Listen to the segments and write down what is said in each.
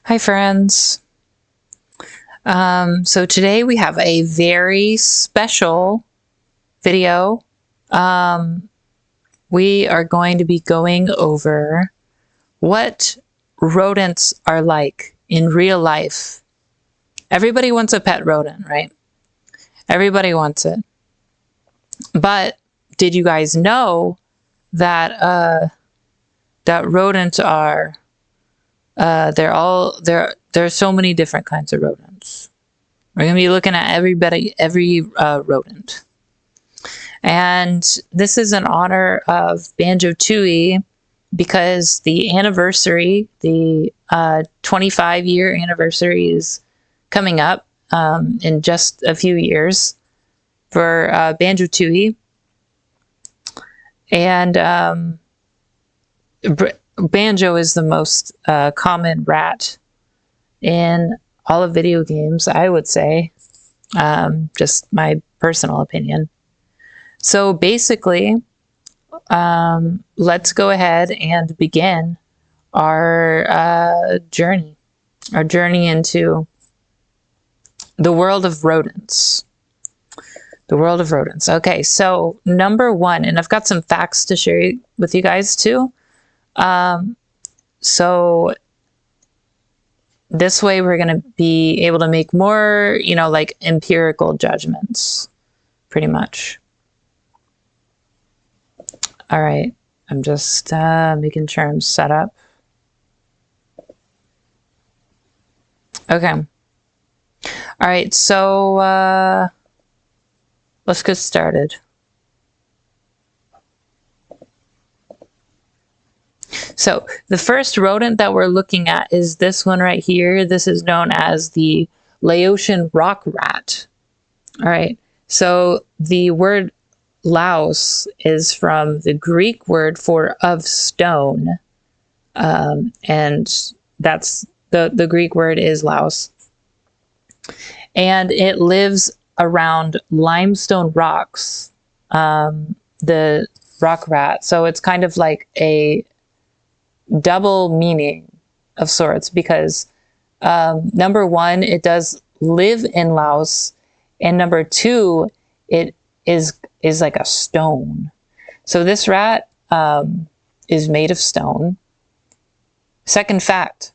Hi, friends. So today we have a very special video. We are going to be going over what rodents are like in real life. Everybody wants a pet rodent, right? Everybody wants it. But did you guys know that that rodents are there's so many different kinds of rodents. We're going to be looking at every rodent. And this is in honor of Banjo Tooie because the anniversary, the 25-year anniversary is coming up in just a few years for Banjo Tooie. And Banjo is the most common rat in all of video games, I would say. Just my personal opinion. So basically, let's go ahead and begin our journey into the world of rodents. The world of rodents. Okay, so number one, and I've got some facts to share with you guys too. So this way we're going to be able to make more, like empirical judgments, pretty much. All right, I'm just making sure I'm set up. Okay. All right, so let's get started. So the first rodent that we're looking at is this one right here. This is known as the Laotian rock rat. All right, so the word Laos is from the Greek word for of stone, and that's the Greek word is Laos, and it lives around limestone rocks, the rock rat. So it's kind of like a double meaning of sorts because number one, it does live in Laos, and number two, it is like a stone. So this rat is made of stone. Second fact,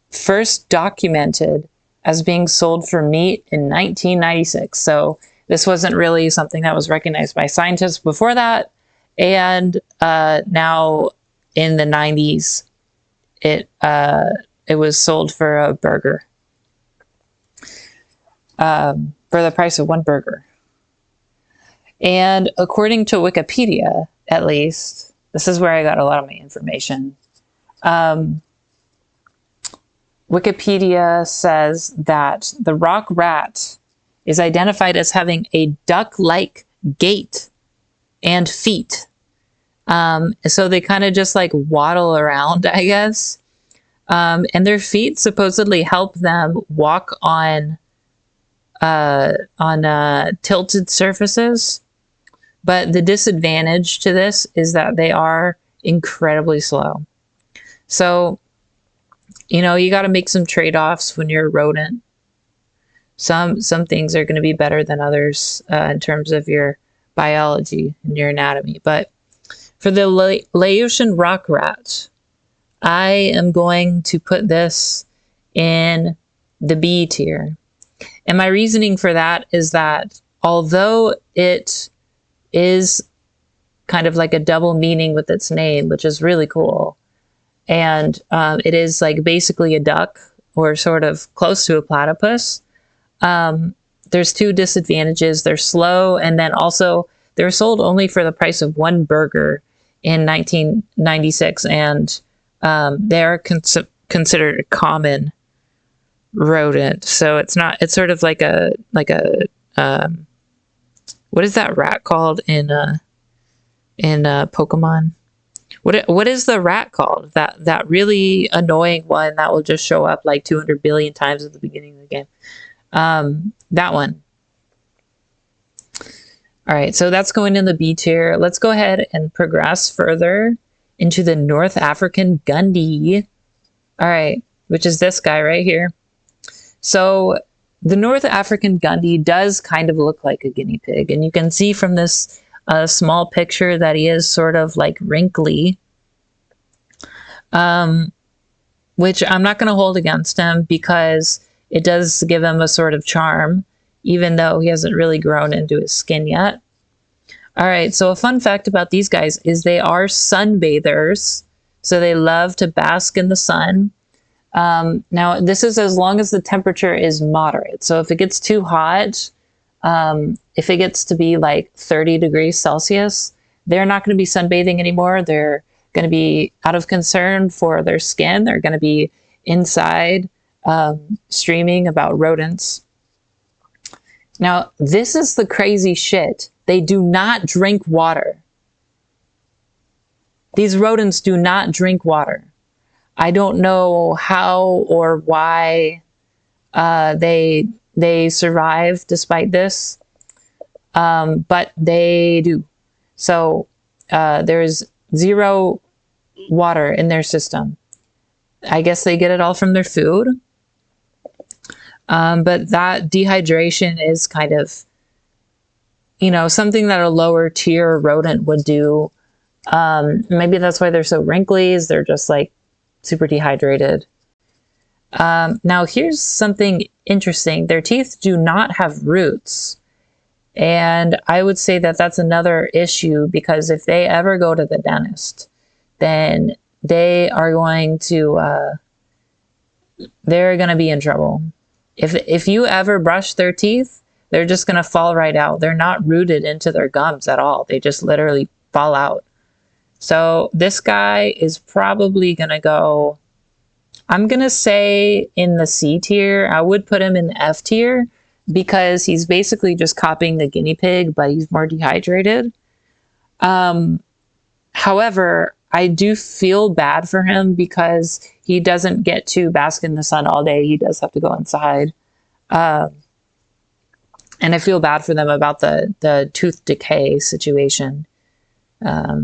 first documented as being sold for meat in 1996. So this wasn't really something that was recognized by scientists before that. And now in the 90s, it was sold for a burger. For the price of one burger. And according to Wikipedia, at least, this is where I got a lot of my information. Wikipedia says that the rock rat is identified as having a duck-like gait and feet. So they kind of just like waddle around, I guess. And their feet supposedly help them walk on tilted surfaces, but the disadvantage to this is that they are incredibly slow. So, you got to make some trade-offs when you're a rodent. Some things are going to be better than others in terms of your biology and your anatomy. But for the Laotian rock rat, I am going to put this in the B tier. And my reasoning for that is that although it is kind of like a double meaning with its name, which is really cool, and it is like basically a duck or sort of close to a platypus, there's two disadvantages. They're slow, and then also they're sold only for the price of one burger in 1996, and they're considered a common rodent. So it's sort of like a what is that rat called in Pokemon? What is the rat called? That really annoying one that will just show up like 200 billion times at the beginning of the game. That one. All right, so that's going in the B tier. Let's go ahead and progress further into the North African Gundy. All right, which is this guy right here. So the North African Gundy does kind of look like a guinea pig, and you can see from this small picture that he is sort of like wrinkly, which I'm not going to hold against him because it does give him a sort of charm, even though he hasn't really grown into his skin yet. All right, so a fun fact about these guys is they are sunbathers, so they love to bask in the sun. Now, this is as long as the temperature is moderate. So if it gets too hot, if it gets to be like 30 degrees Celsius, they're not going to be sunbathing anymore. They're going to be out of concern for their skin. They're going to be inside streaming about rodents. Now, this is the crazy shit. They do not drink water. These rodents do not drink water. I don't know how or why they survive despite this, but they do. So there's zero water in their system. I guess they get it all from their food. But that dehydration is kind of, you know, something that a lower tier rodent would do. Maybe that's why they're so wrinkly, is they're just like super dehydrated. Now here's something interesting. Their teeth do not have roots. And I would say that that's another issue, because if they ever go to the dentist, then they are going to, they're going to be in trouble. If you ever brush their teeth, they're just going to fall right out. They're not rooted into their gums at all. They just literally fall out. So this guy is probably going to go, I'm going to say in the C tier. I would put him in the F tier because he's basically just copying the guinea pig, but he's more dehydrated. However, I do feel bad for him because he doesn't get to bask in the sun all day. He does have to go inside. And I feel bad for them about the tooth decay situation,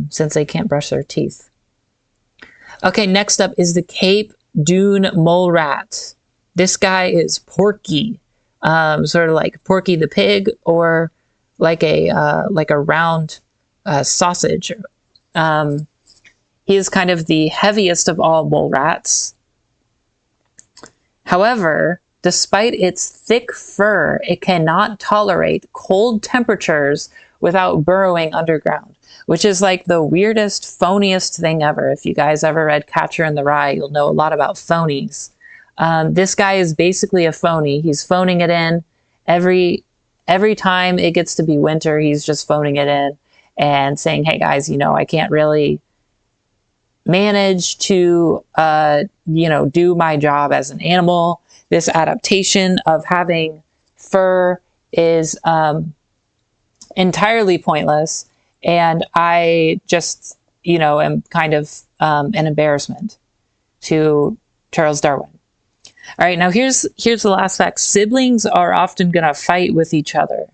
since they can't brush their teeth. Okay, next up is the Cape Dune mole rat. This guy is Porky, sort of like Porky the pig, or like a round sausage. He is kind of the heaviest of all mole rats. However, despite its thick fur, it cannot tolerate cold temperatures without burrowing underground, which is like the weirdest, phoniest thing ever. If you guys ever read Catcher in the Rye, you'll know a lot about phonies. This guy is basically a phony. He's phoning it in every time it gets to be winter. He's just phoning it in and saying, hey guys, you know, I can't really manage to, do my job as an animal. This adaptation of having fur is entirely pointless, and I just, am kind of an embarrassment to Charles Darwin. All right, now here's the last fact. Siblings are often going to fight with each other.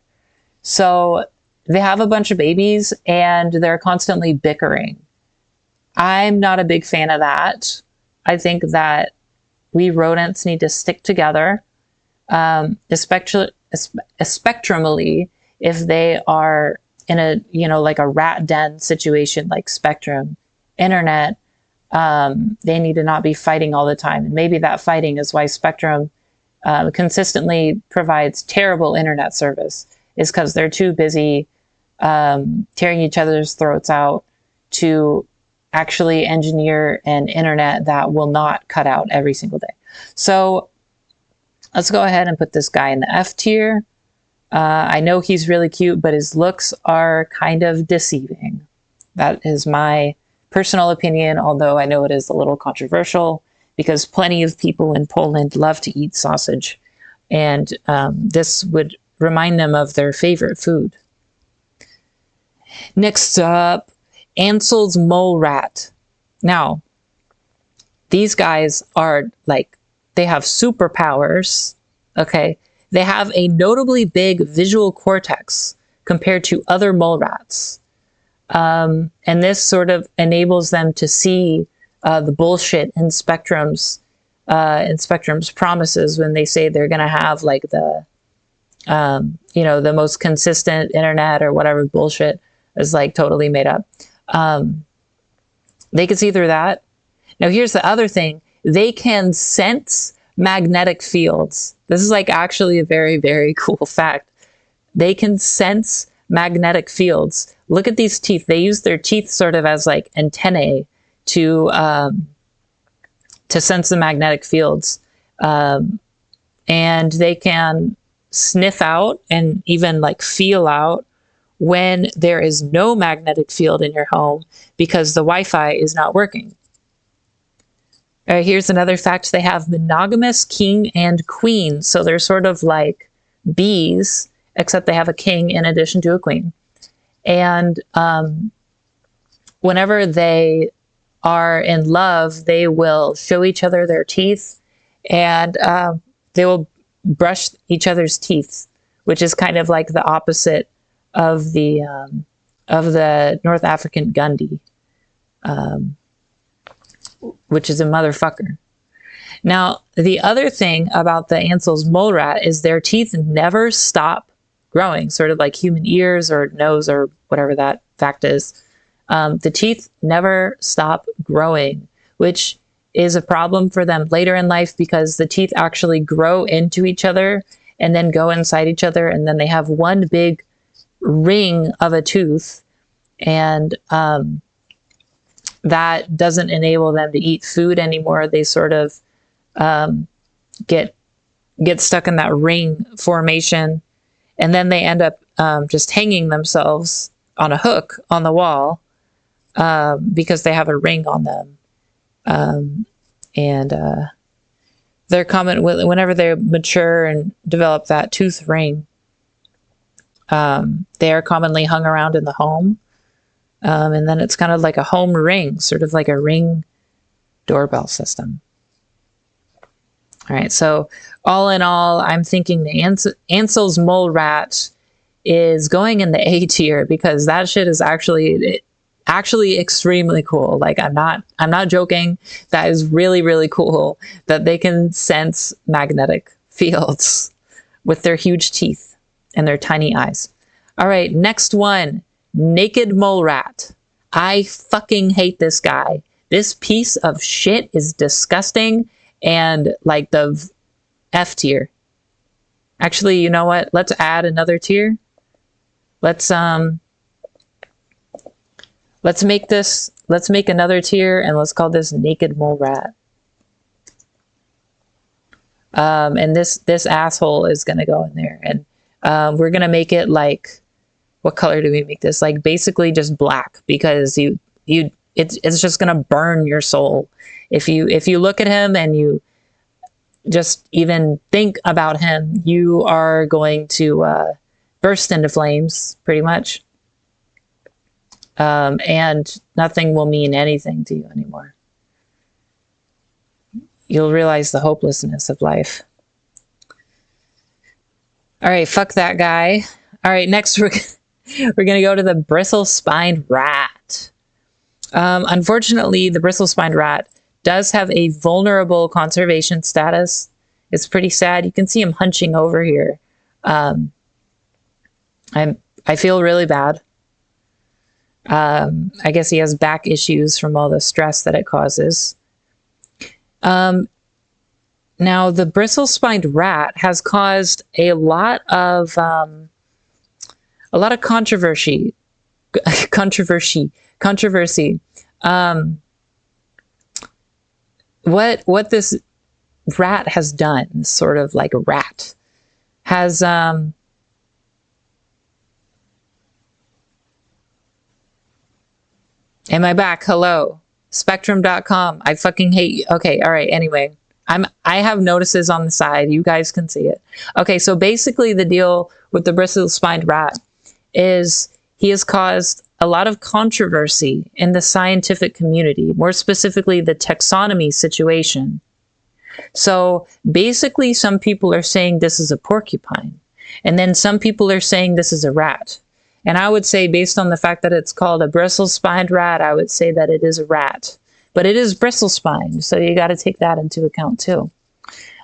So they have a bunch of babies and they're constantly bickering. I'm not a big fan of that. I think that we rodents need to stick together, especially spectrumally, if they are in a, like a rat den situation like Spectrum Internet. They need to not be fighting all the time. And maybe that fighting is why Spectrum consistently provides terrible internet service, is because they're too busy tearing each other's throats out to actually engineer an internet that will not cut out every single day. So let's go ahead and put this guy in the F tier. I know he's really cute, but his looks are kind of deceiving. That is my personal opinion, although I know it is a little controversial because plenty of people in Poland love to eat sausage, and this would remind them of their favorite food. Next up, Ansel's mole rat. Now, these guys are like, they have superpowers, okay? They have a notably big visual cortex compared to other mole rats. And this sort of enables them to see the bullshit in Spectrum's in Spectrum's promises when they say they're going to have like the, you know, the most consistent internet or whatever bullshit is like totally made up. They can see through that. Now, here's the other thing. They can sense magnetic fields. This is like actually a very, very cool fact. They can sense magnetic fields. Look at these teeth. They use their teeth sort of as like antennae to sense the magnetic fields. And they can sniff out and even like feel out when there is no magnetic field in your home because the Wi-Fi is not working. All right, here's another fact. They have monogamous king and queen. So they're sort of like bees, except they have a king in addition to a queen. And whenever they are in love, they will show each other their teeth, and they will brush each other's teeth, which is kind of like the opposite of the North African Gundy, which is a motherfucker. Now, the other thing about the Ansel's mole rat is their teeth never stop growing, sort of like human ears or nose or whatever that fact is. The teeth never stop growing, which is a problem for them later in life because the teeth actually grow into each other and then go inside each other, and then they have one big ring of a tooth, and that doesn't enable them to eat food anymore. They sort of get stuck in that ring formation, and then they end up just hanging themselves on a hook on the wall because they have a ring on them. And they're common whenever they mature and develop that tooth ring. They are commonly hung around in the home. And then it's kind of like a home ring, sort of like a ring doorbell system. All right, so all in all, I'm thinking the Ansel's mole rat is going in the A tier because that shit is actually extremely cool. Like I'm not joking. That is really, really cool that they can sense magnetic fields with their huge teeth and their tiny eyes. All right, next one, naked mole rat. I fucking hate this guy. This piece of shit is disgusting and like the F tier. Actually, you know what? Let's add another tier. Let's make another tier and let's call this naked mole rat. And this asshole is gonna go in there, and we're gonna make it like, what color do we make this? Like basically just black, because it's just gonna burn your soul if you look at him and you just even think about him. You are going to burst into flames, pretty much. And nothing will mean anything to you anymore. You'll realize the hopelessness of life. All right, fuck that guy. All right, next we're going to go to the bristle-spined rat. Unfortunately, the bristle-spined rat does have a vulnerable conservation status. It's pretty sad. You can see him hunching over here. I feel really bad. I guess he has back issues from all the stress that it causes. Now, the bristle-spined rat has caused a lot of controversy. What this rat has done, sort of like a rat, has am I back? Hello. Spectrum.com. I fucking hate you. Okay, all right, anyway. I have notices on the side. You guys can see it. Okay, so basically the deal with the bristle-spined rat is he has caused a lot of controversy in the scientific community, more specifically the taxonomy situation. So basically some people are saying this is a porcupine, and then some people are saying this is a rat. And I would say, based on the fact that it's called a bristle-spined rat, I would say that it is a rat, but it is bristle spined, so you got to take that into account too.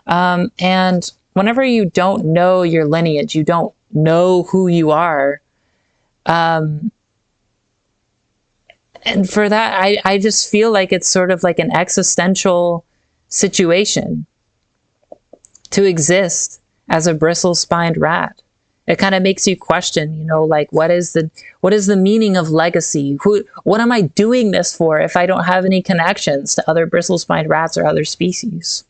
And whenever you don't know your lineage, you don't know who you are. And for that, I just feel like it's sort of like an existential situation to exist as a bristle-spined rat. It kind of makes you question, you know, like what is the meaning of legacy? What am I doing this for if I don't have any connections to other bristle-spined rats or other species?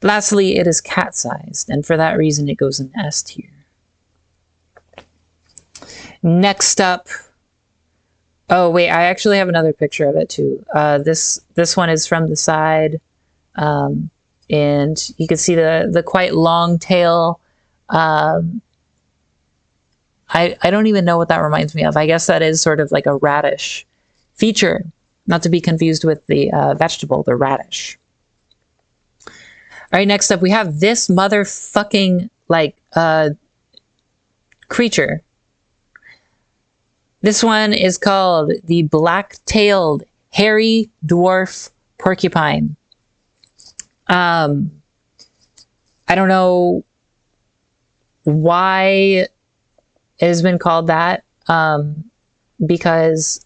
Lastly, it is cat-sized, and for that reason, it goes in S tier. Next up, oh wait, I actually have another picture of it too. This one is from the side, and you can see the quite long tail. I don't even know what that reminds me of. I guess that is sort of like a radish feature, not to be confused with the vegetable, the radish. All right, next up we have this motherfucking like creature. This one is called the black-tailed hairy dwarf porcupine. I don't know why it has been called that, because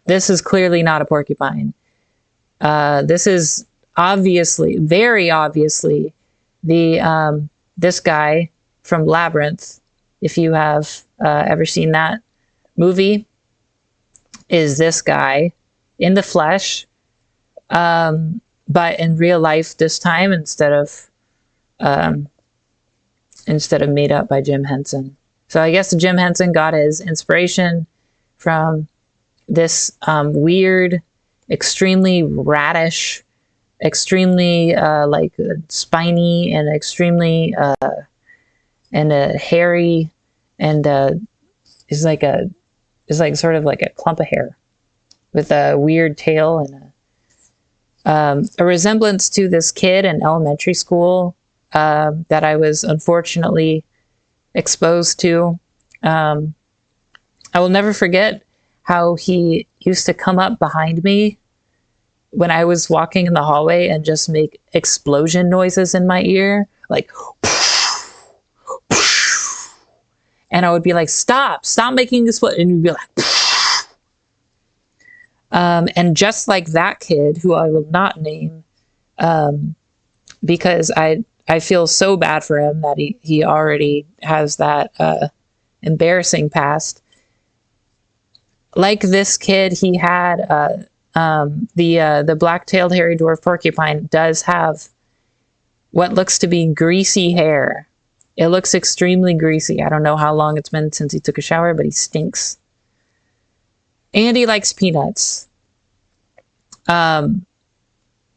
this is clearly not a porcupine. This is obviously, very obviously, the this guy from Labyrinth, if you have ever seen that movie, is this guy in the flesh, but in real life this time instead of made up by Jim Henson. So I guess Jim Henson got his inspiration from this weird, extremely radish, extremely like spiny and extremely hairy, and is like sort of like a clump of hair with a weird tail and a resemblance to this kid in elementary school that I was unfortunately exposed to. I will never forget how he used to come up behind me when I was walking in the hallway and just make explosion noises in my ear, like, and I would be like, stop making this, and you'd be like, and just like that kid, who I will not name, because I feel so bad for him that he already has that embarrassing past. Like this kid, he had the black-tailed hairy dwarf porcupine does have what looks to be greasy hair. It looks extremely greasy. I don't know how long it's been since he took a shower, but he stinks. And he likes peanuts,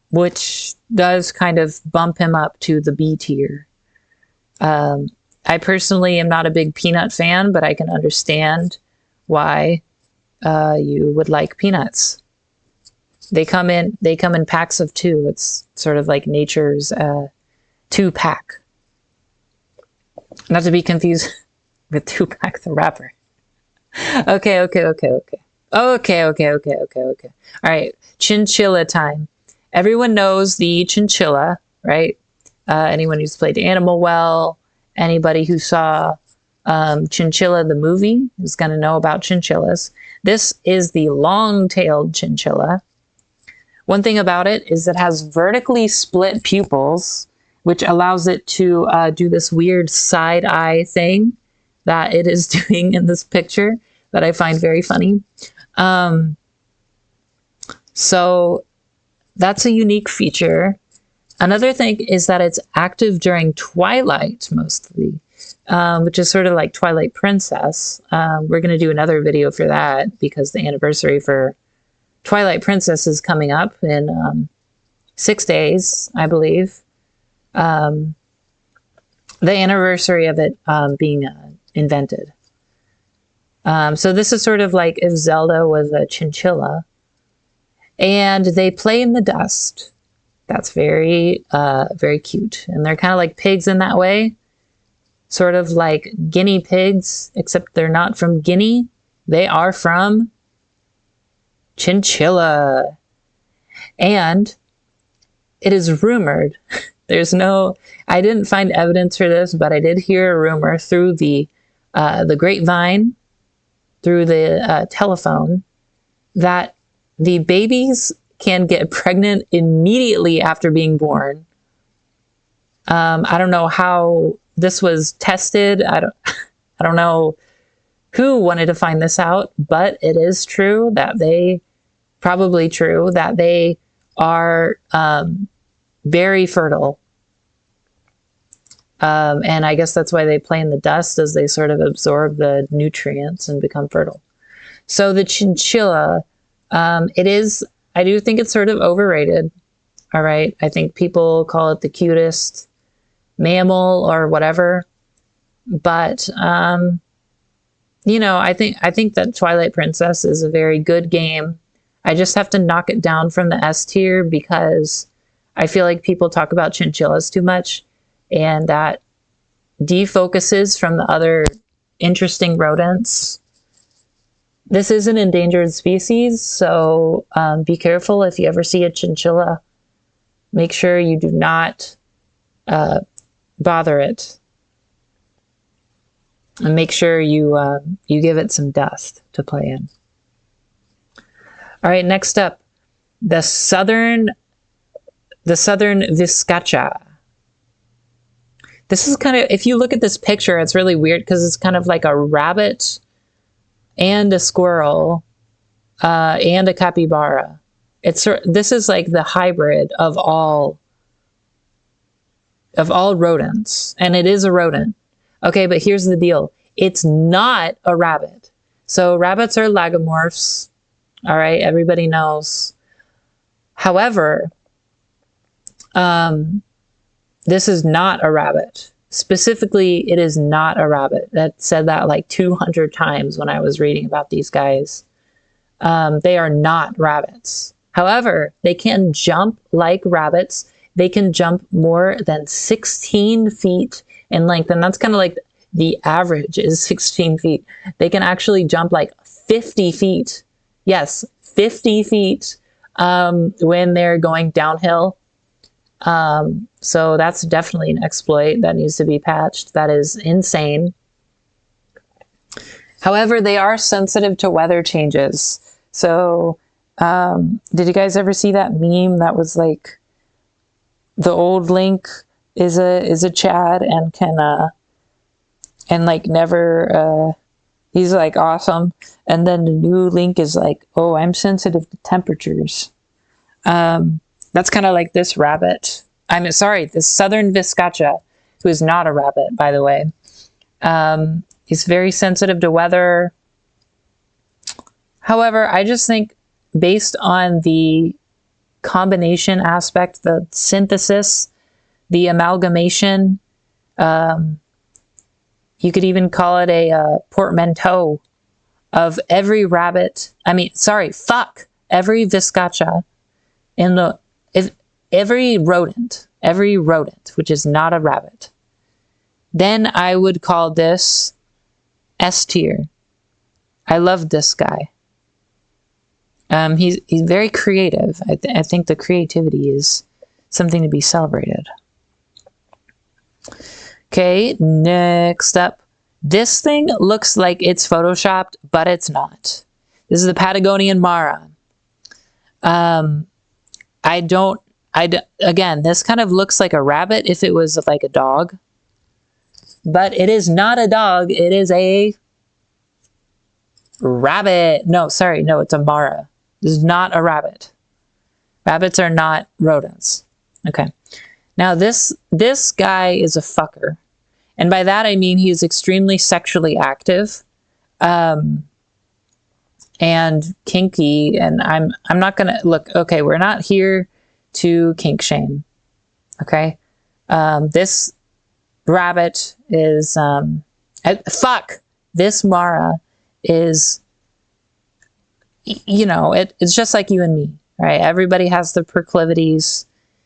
which does kind of bump him up to the B tier. I personally am not a big peanut fan, but I can understand why you would like peanuts. They come in packs of 2. It's sort of like nature's 2-pack. Not to be confused with 2-pack the rapper. Okay. All right, chinchilla time. Everyone knows the chinchilla, right? Anyone who's played Animal Well, anybody who saw Chinchilla the movie is going to know about chinchillas. This is the long-tailed chinchilla. One thing about it is it has vertically split pupils, which allows it to do this weird side eye thing that it is doing in this picture that I find very funny. So that's a unique feature. Another thing is that it's active during twilight mostly, which is sort of like Twilight Princess. We're going to do another video for that because the anniversary for Twilight Princess is coming up in 6 days, I believe. The anniversary of it being invented. So this is sort of like if Zelda was a chinchilla. And they play in the dust. That's very, very cute. And they're kind of like pigs in that way. Sort of like guinea pigs, except they're not from Guinea. They are from chinchilla. And it is rumored, I didn't find evidence for this, but I did hear a rumor through the grapevine, through the telephone, that the babies can get pregnant immediately after being born. I don't know how this was tested. I don't know who wanted to find this out, but it is true that probably true that they are very fertile. And I guess that's why they play in the dust, as they sort of absorb the nutrients and become fertile. So the chinchilla, I do think it's sort of overrated. All right. I think people call it the cutest mammal or whatever. But, I think that Twilight Princess is a very good game. I just have to knock it down from the S tier because I feel like people talk about chinchillas too much, and that defocuses from the other interesting rodents. This is an endangered species, so be careful if you ever see a chinchilla. Make sure you do not bother it. And make sure you give it some dust to play in. All right, next up, the southern viscacha. This is kind of, if you look at this picture, it's really weird because it's kind of like a rabbit and a squirrel and a capybara. This is like the hybrid of all rodents, and it is a rodent. Okay, but here's the deal. It's not a rabbit. So rabbits are lagomorphs. All right, everybody knows. However, this is not a rabbit. Specifically, it is not a rabbit. That said that like 200 times when I was reading about these guys. They are not rabbits. However, they can jump like rabbits. They can jump more than 16 feet in length. And that's kind of like the average is 16 feet. They can actually jump like 50 feet. Yes, 50 feet when they're going downhill. So that's definitely an exploit that needs to be patched. That is insane. However, they are sensitive to weather changes. So did you guys ever see that meme that was like the old Link is a Chad and can and like never he's like awesome, and then the new Link is like, oh, I'm sensitive to temperatures. That's kind of like this rabbit. This southern viscacha, who is not a rabbit, by the way. He's very sensitive to weather. However, I just think based on the combination aspect, the synthesis, the amalgamation, you could even call it a portmanteau of every rabbit. Every viscacha every rodent, which is not a rabbit. Then I would call this S tier. I love this guy. He's very creative. I think the creativity is something to be celebrated. Okay, next up. This thing looks like it's photoshopped, but it's not. This is the Patagonian Mara. Again, this kind of looks like a rabbit if it was like a dog. But it is not a dog. It is a rabbit. No, it's a Mara. This is not a rabbit. Rabbits are not rodents. Okay. Now this guy is a fucker. And by that I mean he's extremely sexually active. And kinky, and I'm not gonna look, okay, we're not here to kink shame. Okay? This rabbit is this Mara is, it's just like you and me, right? Everybody has their proclivities.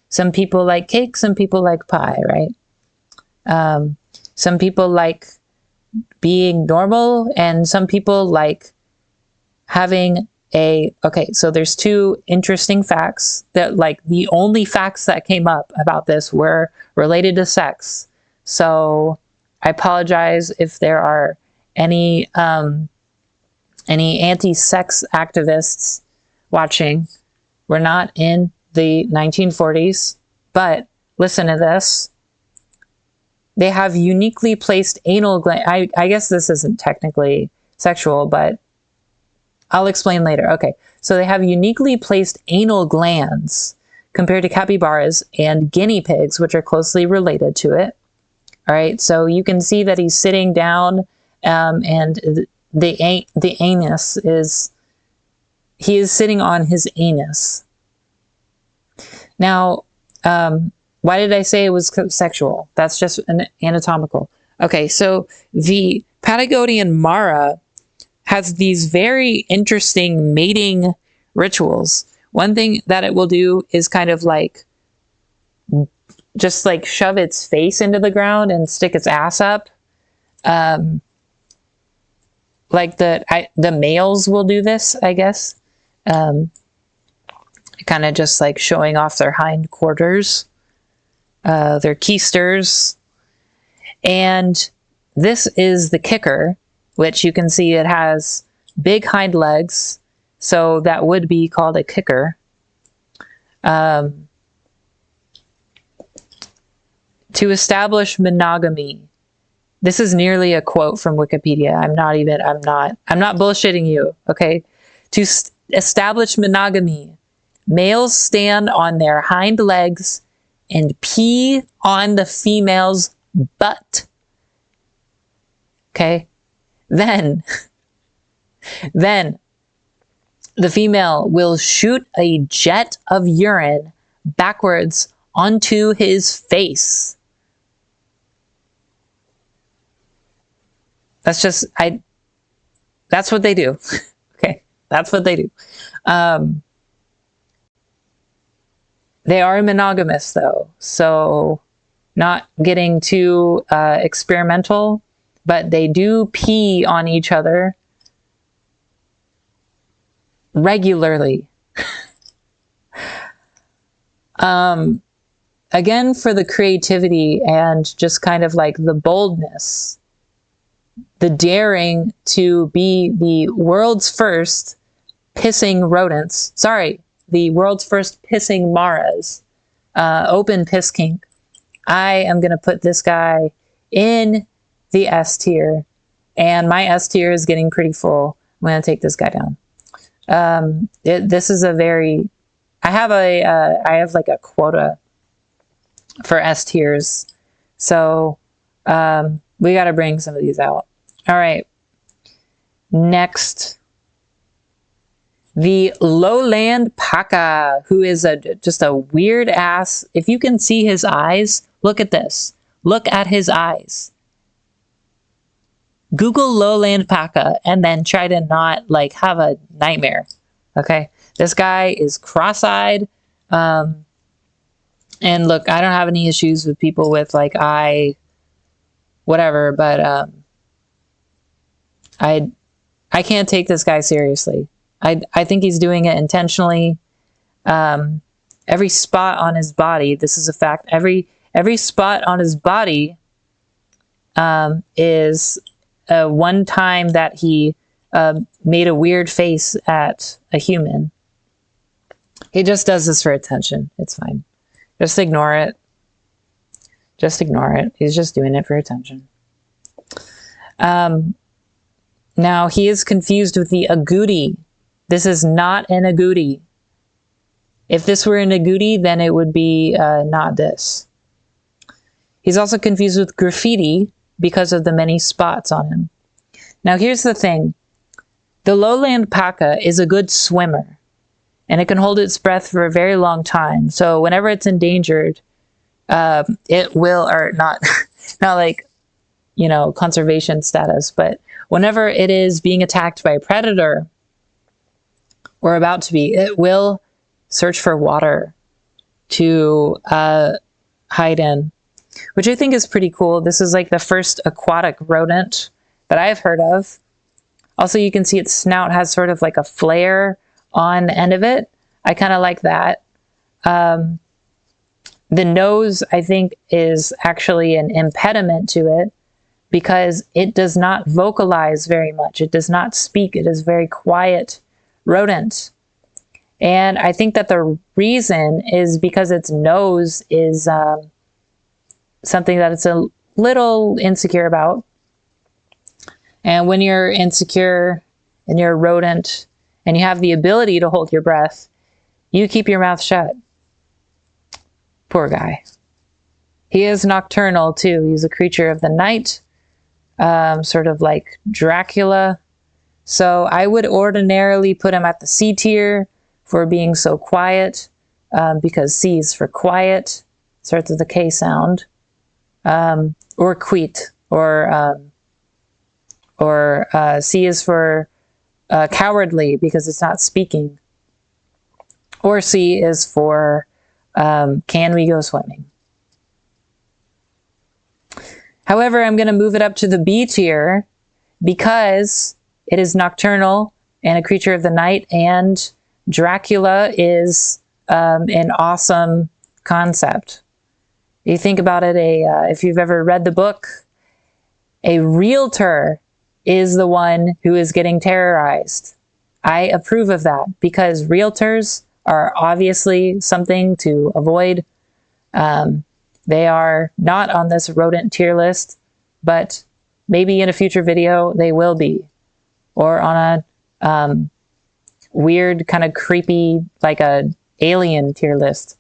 Some people like cake, some people like pie, right? Some people like being normal, and some people like having okay, so there's two interesting facts that, like, the only facts that came up about this were related to sex. So I apologize if there are any anti-sex activists watching. We're not in the 1940s, but listen to this. They have uniquely placed anal gland. I guess this isn't technically sexual, but I'll explain later. Okay, so they have uniquely placed anal glands compared to capybaras and guinea pigs, which are closely related to it. All right, so you can see that he's sitting down, and the anus is, he is sitting on his anus. Now, why did I say it was sexual? That's just an anatomical. Okay, so the Patagonian Mara has these very interesting mating rituals. One thing that it will do is kind of like, just like shove its face into the ground and stick its ass up. Like the males will do this, I guess. Kind of just like showing off their hind quarters, their keisters. And this is the kicker, which you can see it has big hind legs. So that would be called a kicker. To establish monogamy. This is nearly a quote from Wikipedia. I'm not bullshitting you. Okay. To establish monogamy, males stand on their hind legs and pee on the female's butt. Okay. Then the female will shoot a jet of urine backwards onto his face. That's just, that's what they do. Okay. That's what they do. They are monogamous though. So not getting too experimental, but they do pee on each other regularly. Again, for the creativity and just kind of like the boldness, the daring to be the world's first pissing rodents. Sorry, the world's first pissing maras. Open piss kink. I am going to put this guy in the S tier, and my S tier is getting pretty full. I'm going to take this guy down. This is a very, I have like a quota for S tiers. So, we got to bring some of these out. All right. Next, the lowland paca, who is just a weird ass. If you can see his eyes, look at this. Look at his eyes. Google lowland paca and then try to not like have a nightmare. Okay. This guy is cross-eyed. And look, I don't have any issues with people with like whatever, but I can't take this guy seriously. I think he's doing it intentionally. Every spot on his body, this is a fact, every spot on his body is one time that he made a weird face at a human. He just does this for attention. It's fine. Just ignore it. Just ignore it. He's just doing it for attention. Now, he is confused with the agouti. This is not an agouti. If this were an agouti, then it would be not this. He's also confused with graffiti because of the many spots on him. Now, here's the thing. The lowland paca is a good swimmer, and it can hold its breath for a very long time. So whenever it's endangered, it will, or not, not like, you know, conservation status, but whenever it is being attacked by a predator or about to be, it will search for water to hide in, which I think is pretty cool. This is like the first aquatic rodent that I've heard of. Also, you can see its snout has sort of like a flare on the end of it. I kind of like that. The nose, I think, is actually an impediment to it because it does not vocalize very much. It does not speak. It is a very quiet rodent. And I think that the reason is because its nose is something that it's a little insecure about. And when you're insecure and you're a rodent and you have the ability to hold your breath, you keep your mouth shut. Poor guy. He is nocturnal too. He's a creature of the night, sort of like Dracula. So I would ordinarily put him at the C tier for being so quiet, because C is for quiet, starts with the K sound, or queet, or C is for cowardly because it's not speaking, or C is for can we go swimming? However, I'm going to move it up to the B tier because it is nocturnal and a creature of the night, and Dracula is an awesome concept. You think about it, if you've ever read the book, a realtor is the one who is getting terrorized. I approve of that because realtors are obviously something to avoid. They are not on this rodent tier list, but maybe in a future video they will be, or on a weird kind of creepy, like a alien tier list.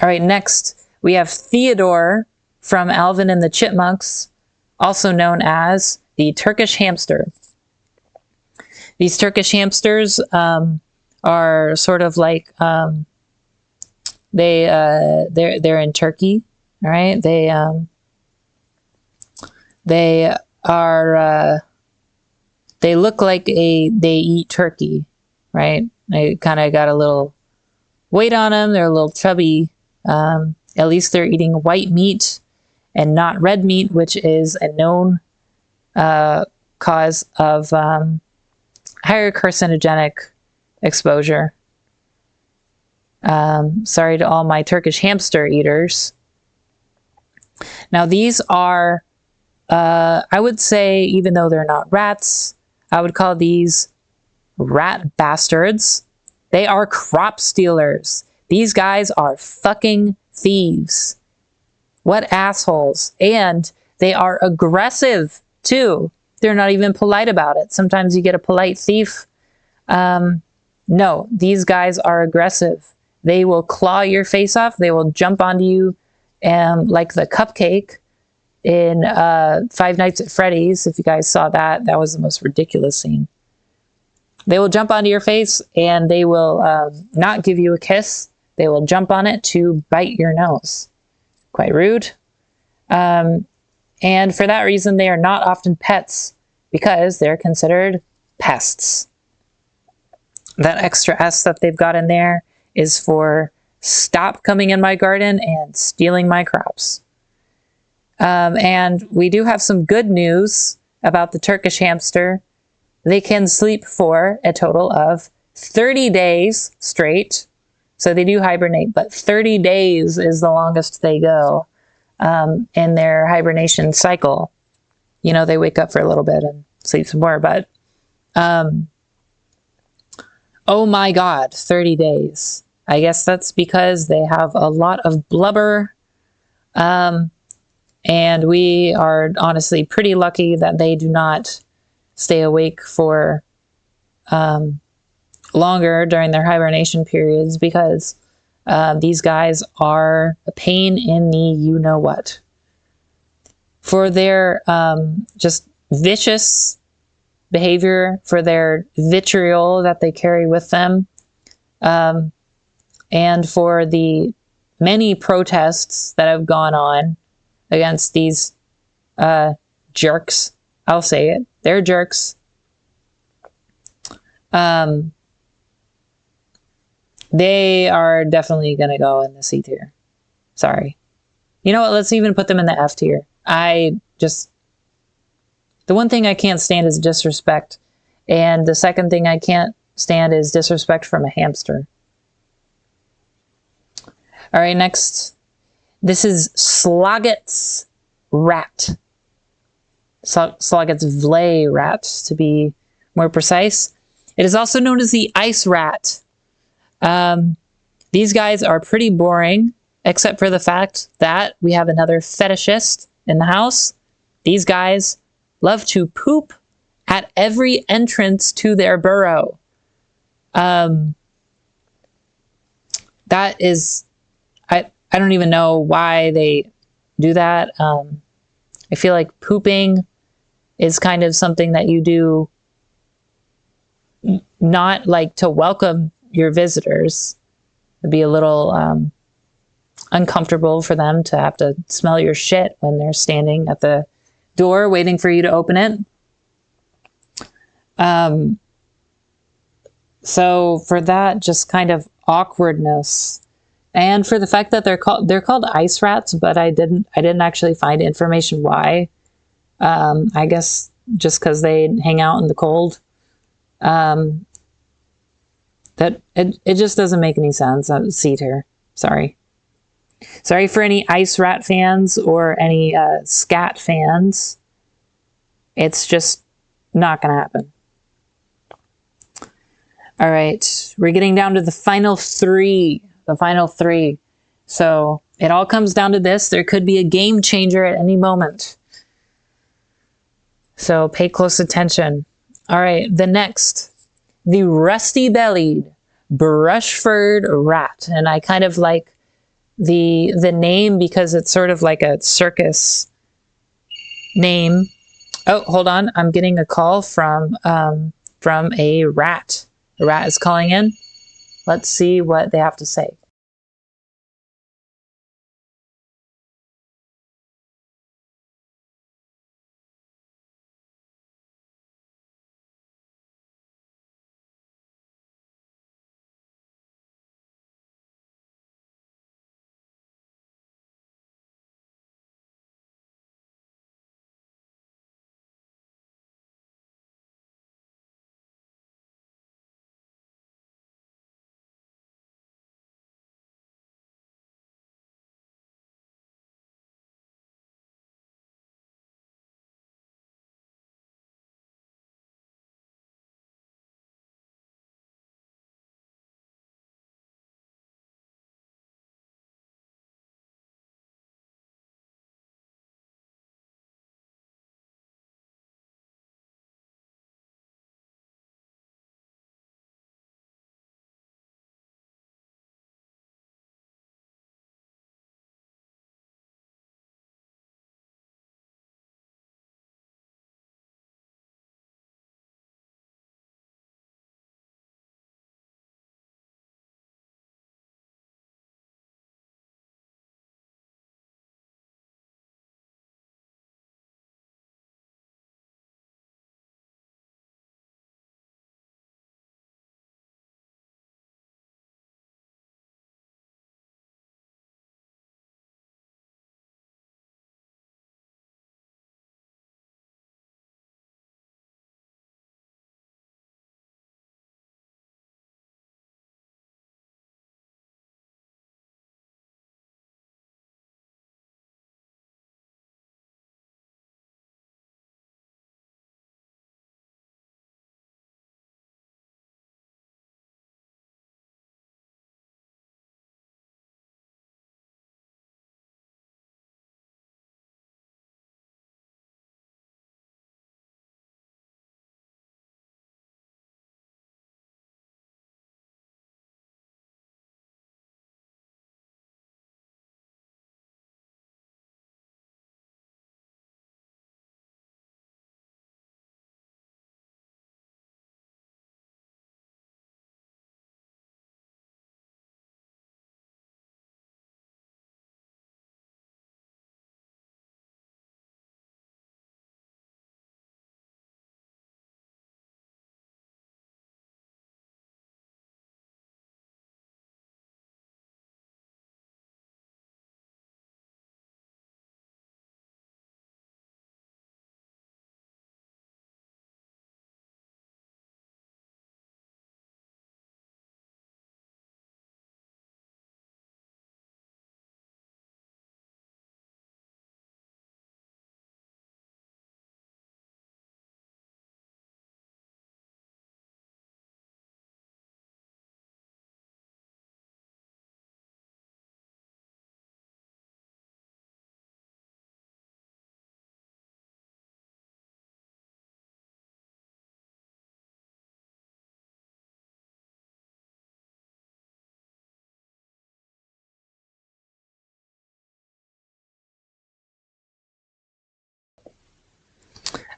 All right, next we have Theodore from Alvin and the Chipmunks, also known as the Turkish hamster. These Turkish hamsters are sort of like they're in Turkey, all right? They look like they eat turkey, right? They kind of got a little weight on them. They're a little chubby. At least they're eating white meat and not red meat, which is a known cause of higher carcinogenic exposure. Sorry to all my Turkish hamster eaters. Now these are, I would say, even though they're not rats, I would call these rat bastards. They are crop stealers. These guys are fucking thieves. What assholes. And they are aggressive too. They're not even polite about it. Sometimes you get a polite thief. No, these guys are aggressive. They will claw your face off. They will jump onto you, like the cupcake in Five Nights at Freddy's. If you guys saw that, that was the most ridiculous scene. They will jump onto your face and they will not give you a kiss. They will jump on it to bite your nose. Quite rude. And for that reason, they are not often pets because they're considered pests. That extra S that they've got in there is for stop coming in my garden and stealing my crops. And we do have some good news about the Turkish hamster. They can sleep for a total of 30 days straight. So they do hibernate, but 30 days is the longest they go in their hibernation cycle. You know, they wake up for a little bit and sleep some more, but oh my God, 30 days. I guess that's because they have a lot of blubber. And we are honestly pretty lucky that they do not stay awake for longer during their hibernation periods, because these guys are a pain in the you-know-what. For their just vicious behavior, for their vitriol that they carry with them, and for the many protests that have gone on against these jerks. I'll say it. They're jerks. They are definitely going to go in the C tier. Sorry. You know what? Let's even put them in the F tier. The one thing I can't stand is disrespect. And the second thing I can't stand is disrespect from a hamster. All right, next. This is Sloggett's rat. Sloggett's Vlay rat, to be more precise. It is also known as the ice rat. These guys are pretty boring, except for the fact that we have another fetishist in the house. These guys love to poop at every entrance to their burrow. That is, I don't even know why they do that. I feel like pooping is kind of something that you do not like to welcome your visitors. It'd be a little uncomfortable for them to have to smell your shit when they're standing at the door waiting for you to open it. So for that, just kind of awkwardness, and for the fact that they're called ice rats, but I didn't actually find information why. I guess just because they hang out in the cold. That it just doesn't make any sense. C tier. Sorry for any ice rat fans or any scat fans. It's just not gonna happen. All right, we're getting down to the final three. So it all comes down to this. There could be a game changer at any moment. So pay close attention. All right, the rusty-bellied, brush-furred rat. And I kind of like the name because it's sort of like a circus name. Oh, hold on. I'm getting a call from a rat. A rat is calling in. Let's see what they have to say.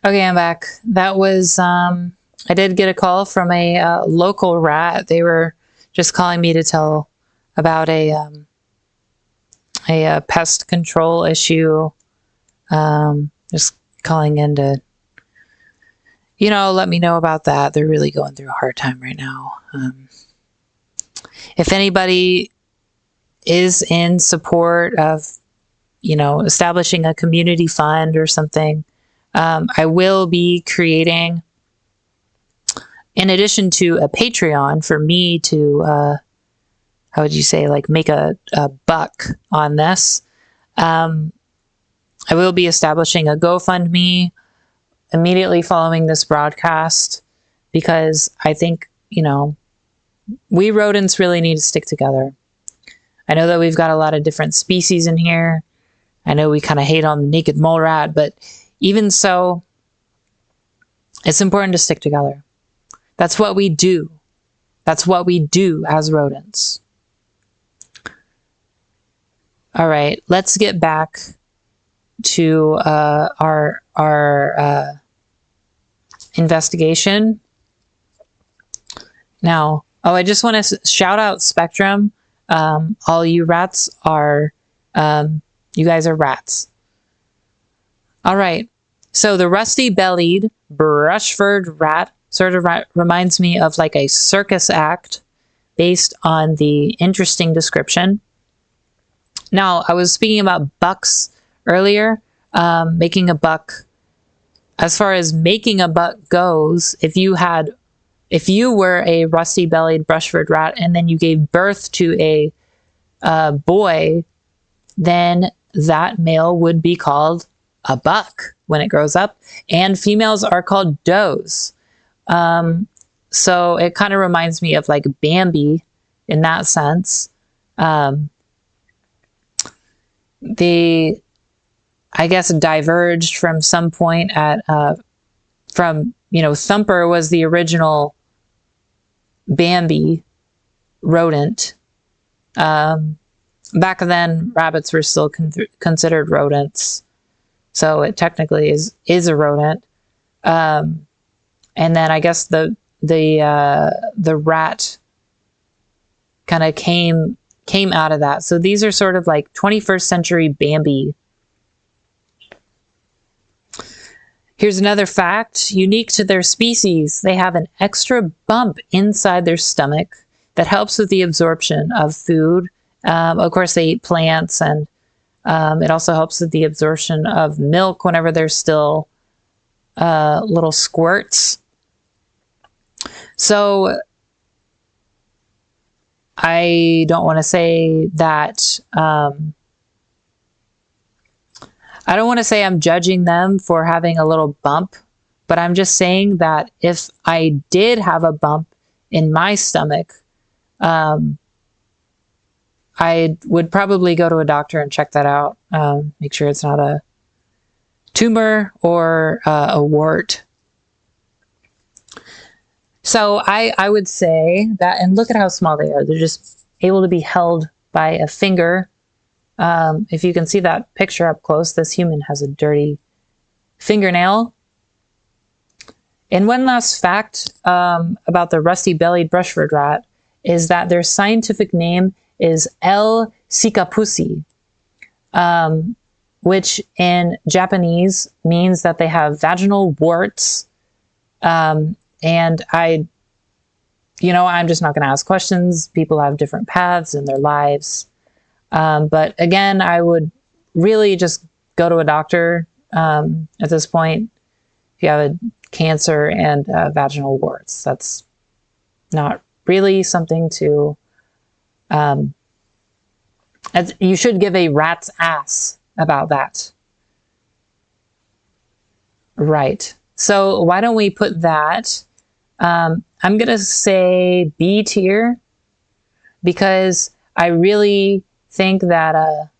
Okay, I'm back. That was, I did get a call from a local rat. They were just calling me to tell about a pest control issue. Just calling in to, let me know about that. They're really going through a hard time right now. If anybody is in support of, establishing a community fund or something, I will be creating, in addition to a Patreon, for me to, how would you say, like make a buck on this. I will be establishing a GoFundMe immediately following this broadcast, because I think, we rodents really need to stick together. I know that we've got a lot of different species in here. I know we kind of hate on the naked mole rat, but even so, it's important to stick together. That's what we do. That's what we do as rodents. All right, let's get back to our investigation. Now, I just want to shout out Spectrum. All you rats are, you guys are rats. All right, so the rusty-bellied brush-furred rat sort of reminds me of like a circus act based on the interesting description. Now, I was speaking about bucks earlier, making a buck. As far as making a buck goes, if you were a rusty-bellied brush-furred rat and then you gave birth to a boy, then that male would be called a buck when it grows up, and females are called does. So it kind of reminds me of like Bambi in that sense. They, I guess, diverged from some point at, Thumper was the original Bambi rodent. Back then, rabbits were still considered rodents, so it technically is a rodent. And then I guess the rat kind of came out of that. So these are sort of like 21st century Bambi. Here's another fact. Unique to their species, they have an extra bump inside their stomach that helps with the absorption of food. Of course, they eat plants, and it also helps with the absorption of milk whenever there's still little squirts. So I don't want to say that, I don't want to say I'm judging them for having a little bump, but I'm just saying that if I did have a bump in my stomach, I would probably go to a doctor and check that out. Make sure it's not a tumor or a wart. So I would say that, and look at how small they are. They're just able to be held by a finger. If you can see that picture up close, this human has a dirty fingernail. And one last fact about the rusty-bellied brush-furred rat is that their scientific name is L. cicapusi, which in Japanese means that they have vaginal warts. And I'm just not going to ask questions. People have different paths in their lives. But again, I would really just go to a doctor at this point if you have a cancer and vaginal warts. That's not really something to... you should give a rat's ass about that. Right. So why don't we put that... I'm going to say B tier, because I really think that,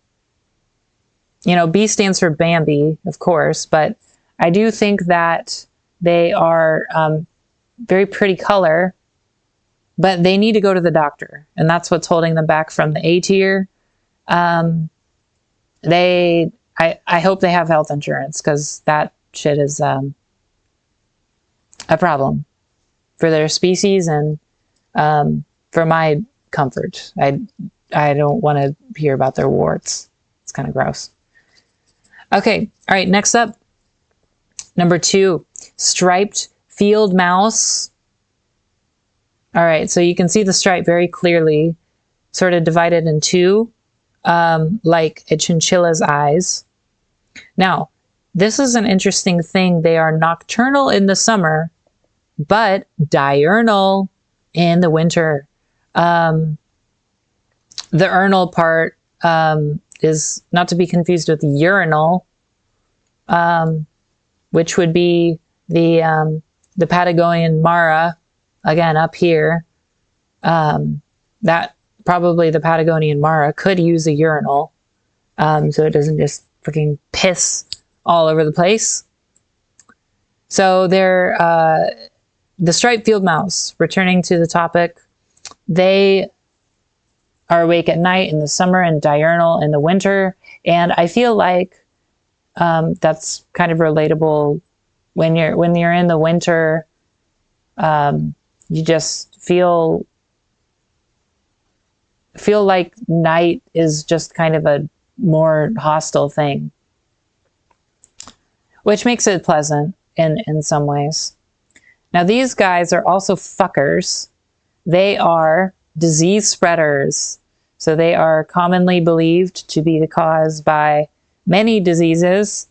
B stands for Bambi, of course, but I do think that they are very pretty color, but they need to go to the doctor, and that's what's holding them back from the A tier. I hope they have health insurance, because that shit is a problem for their species and for my comfort. I don't want to hear about their warts. It's kind of gross. Okay, all right, next up, number 2, striped field mouse. All right, so you can see the stripe very clearly, sort of divided in two, like a chinchilla's eyes. Now, this is an interesting thing. They are nocturnal in the summer, but diurnal in the winter. The urnal part is not to be confused with urinal, which would be the Patagonian Mara, again up here. That probably the Patagonian Mara could use a urinal, so it doesn't just freaking piss all over the place. So they're the striped field mouse. Returning to the topic, they are awake at night in the summer and diurnal in the winter. And I feel like that's kind of relatable when you're in the winter. You just feel like night is just kind of a more hostile thing, which makes it pleasant in some ways. Now these guys are also fuckers. They are disease spreaders. So they are commonly believed to be the cause by many diseases,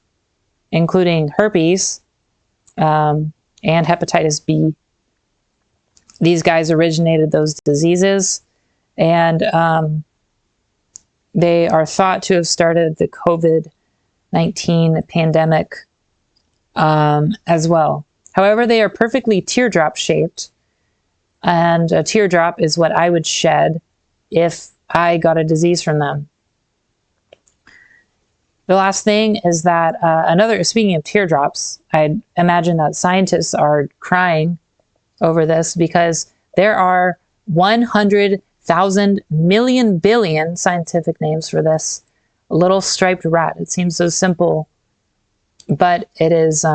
including herpes and hepatitis B. These guys originated those diseases, and they are thought to have started the COVID-19 pandemic as well. However, they are perfectly teardrop shaped, and a teardrop is what I would shed if I got a disease from them. The last thing is that speaking of teardrops, I imagine that scientists are crying over this because there are 100,000 million billion scientific names for this little striped rat. It seems so simple, but it is,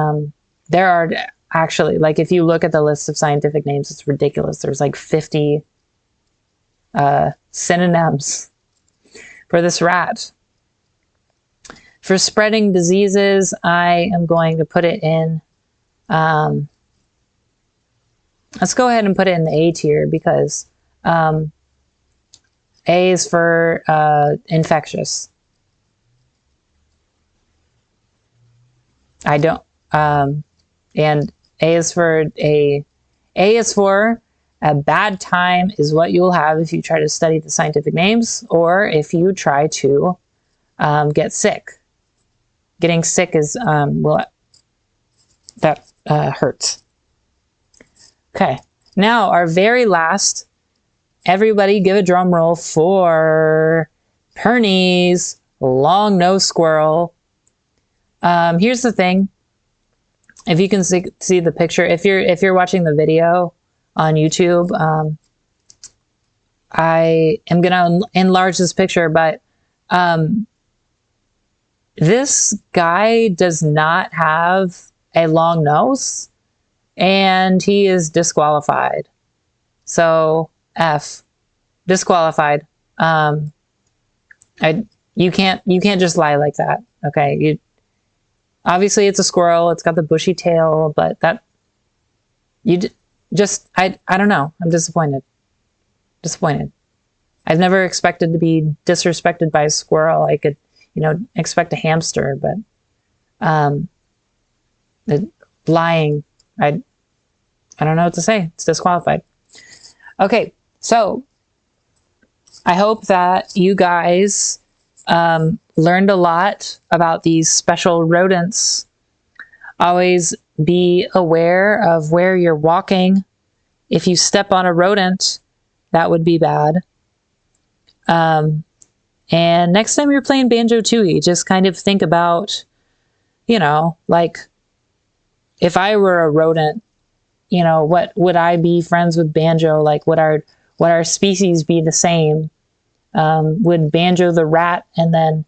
there are actually, like if you look at the list of scientific names, it's ridiculous. There's like 50 synonyms for this rat. For spreading diseases, I am going to put it in, let's go ahead and put it in the A tier because A is for infectious. And A is for a bad time is what you'll have if you try to study the scientific names or if you try to get sick. Getting sick is, hurts. Okay, now our very last, everybody give a drum roll for Pernie's long-nosed squirrel. Here's the thing. If you can see the picture, if you're watching the video on YouTube, I am gonna enlarge this picture, but this guy does not have a long nose, and he is disqualified. So F, disqualified. You can't just lie like that. Okay, obviously it's a squirrel. It's got the bushy tail, but that I don't know. I'm disappointed. I've never expected to be disrespected by a squirrel. I could, expect a hamster, but lying, I don't know what to say. It's disqualified. Okay, so I hope that you guys learned a lot about these special rodents. Always be aware of where you're walking. If you step on a rodent, that would be bad. And next time you're playing Banjo-Tooie, just kind of think about, like, if I were a rodent, what would I be friends with Banjo? Like, would our species be the same? Would Banjo the rat and then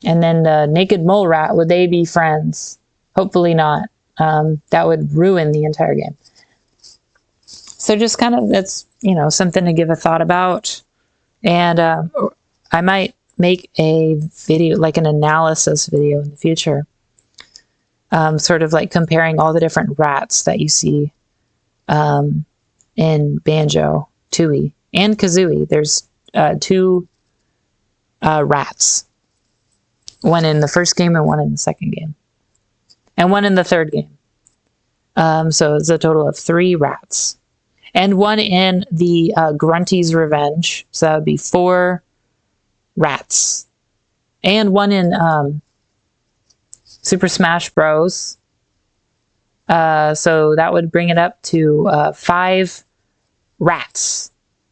the naked mole rat, would they be friends? Hopefully not. that would ruin the entire game. So just kind of, that's, you know, something to give a thought about. And I might make a video, like an analysis video in the future, sort of like comparing all the different rats that you see in Banjo, Tooie, and Kazooie. There's 2 rats. One in the first game and one in the second game. And one in the third game. So it's a total of 3 rats. And one in the Grunty's Revenge. So that would be 4 rats. And one in Super Smash Bros. So that would bring it up to 5 rats.